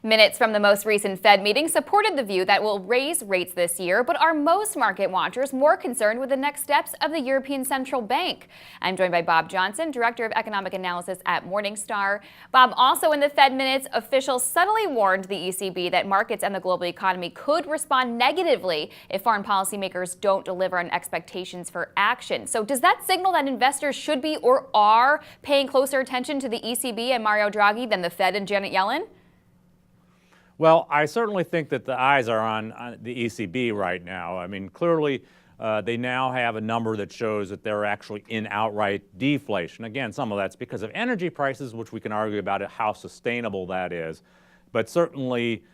Minutes from the most recent Fed meeting supported the view that we'll raise rates this year, but are most market watchers more concerned with the next steps of the European Central Bank? I'm joined by Bob Johnson, Director of Economic Analysis at Morningstar. Bob, also in the Fed minutes, officials subtly warned the ECB that markets and the global economy could respond negatively if foreign policymakers don't deliver on expectations for action. So does that signal that investors should be or are paying closer attention to the ECB and Mario Draghi than the Fed and Janet Yellen? Well, I certainly think that the eyes are on the ECB right now. I mean, clearly, they now have a number that shows that they're actually in outright deflation. Again, some of that's because of energy prices, which we can argue about how sustainable that is. But certainly,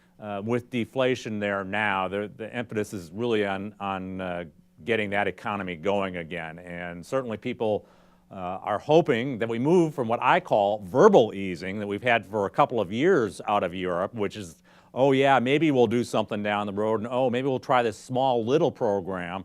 with deflation there now, the impetus is really on getting that economy going again. And certainly people are hoping that we move from what I call verbal easing that we've had for a couple of years out of Europe, which is, oh yeah, maybe we'll do something down the road, and oh, maybe we'll try this small little program,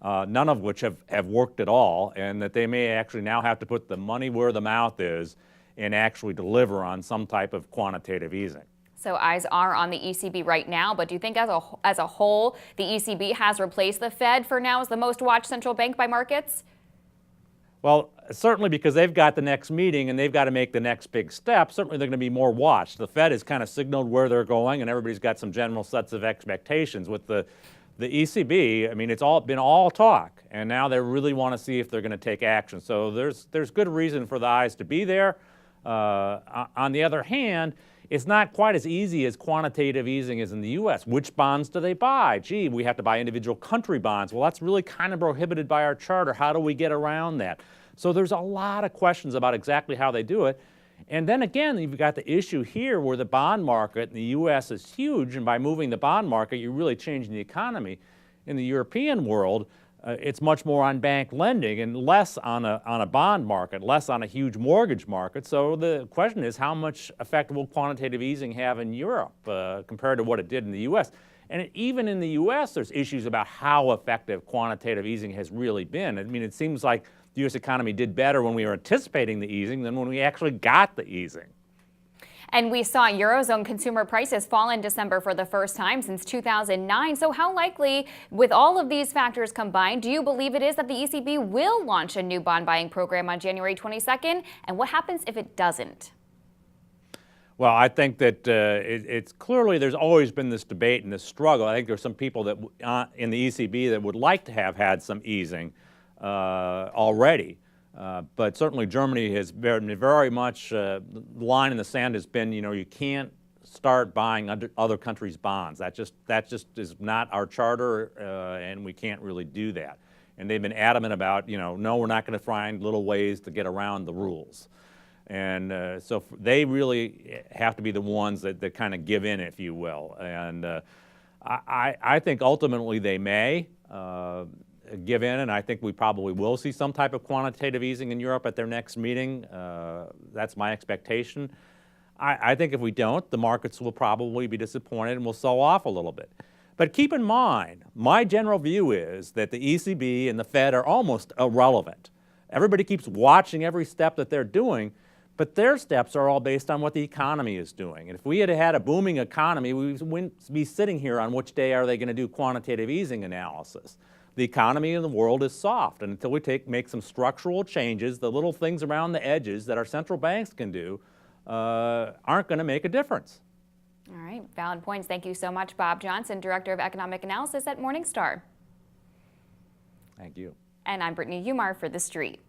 none of which have worked at all, and that they may actually now have to put the money where the mouth is and actually deliver on some type of quantitative easing. So eyes are on the ECB right now, but do you think as a whole, the ECB has replaced the Fed for now as the most watched central bank by markets? Well, certainly because they've got the next meeting and they've got to make the next big step, certainly they're going to be more watched. The Fed has kind of signaled where they're going and everybody's got some general sets of expectations. With the ECB, I mean, it's been all talk, and now they really want to see if they're going to take action. So there's good reason for the eyes to be there. On the other hand, it's not quite as easy as quantitative easing is in the U.S. Which bonds do they buy? Gee, we have to buy individual country bonds. Well, that's really kind of prohibited by our charter. How do we get around that? So there's a lot of questions about exactly how they do it. And then again, you've got the issue here where the bond market in the U.S. is huge, and by moving the bond market, you're really changing the economy. In the European world, it's much more on bank lending and less on a bond market, less on a huge mortgage market. So the question is, how much effect will quantitative easing have in Europe compared to what it did in the U.S.? And even in the U.S., there's issues about how effective quantitative easing has really been. I mean, it seems like the U.S. economy did better when we were anticipating the easing than when we actually got the easing. And we saw Eurozone consumer prices fall in December for the first time since 2009. So how likely, with all of these factors combined, do you believe it is that the ECB will launch a new bond buying program on January 22nd? And what happens if it doesn't? Well, I think that it's clearly there's always been this debate and this struggle. I think there's some people that in the ECB that would like to have had some easing already. But certainly Germany has been very much, the line in the sand has been, you know, you can't start buying other countries' bonds. That just is not our charter, and we can't really do that. And they've been adamant about, you know, no, we're not going to find little ways to get around the rules. And so they really have to be the ones that kind of give in, if you will. And I think ultimately they may give in, and I think we probably will see some type of quantitative easing in Europe at their next meeting. That's my expectation. I think if we don't, the markets will probably be disappointed and will sell off a little bit. But keep in mind, my general view is that the ECB and the Fed are almost irrelevant. Everybody keeps watching every step that they're doing, but their steps are all based on what the economy is doing. And if we had had a booming economy, we wouldn't be sitting here on which day are they going to do quantitative easing analysis. The economy in the world is soft, and until we make some structural changes, the little things around the edges that our central banks can do aren't going to make a difference. All right, valid points. Thank you so much, Bob Johnson, Director of Economic Analysis at Morningstar. Thank you. And I'm Brittany Umar for The Street.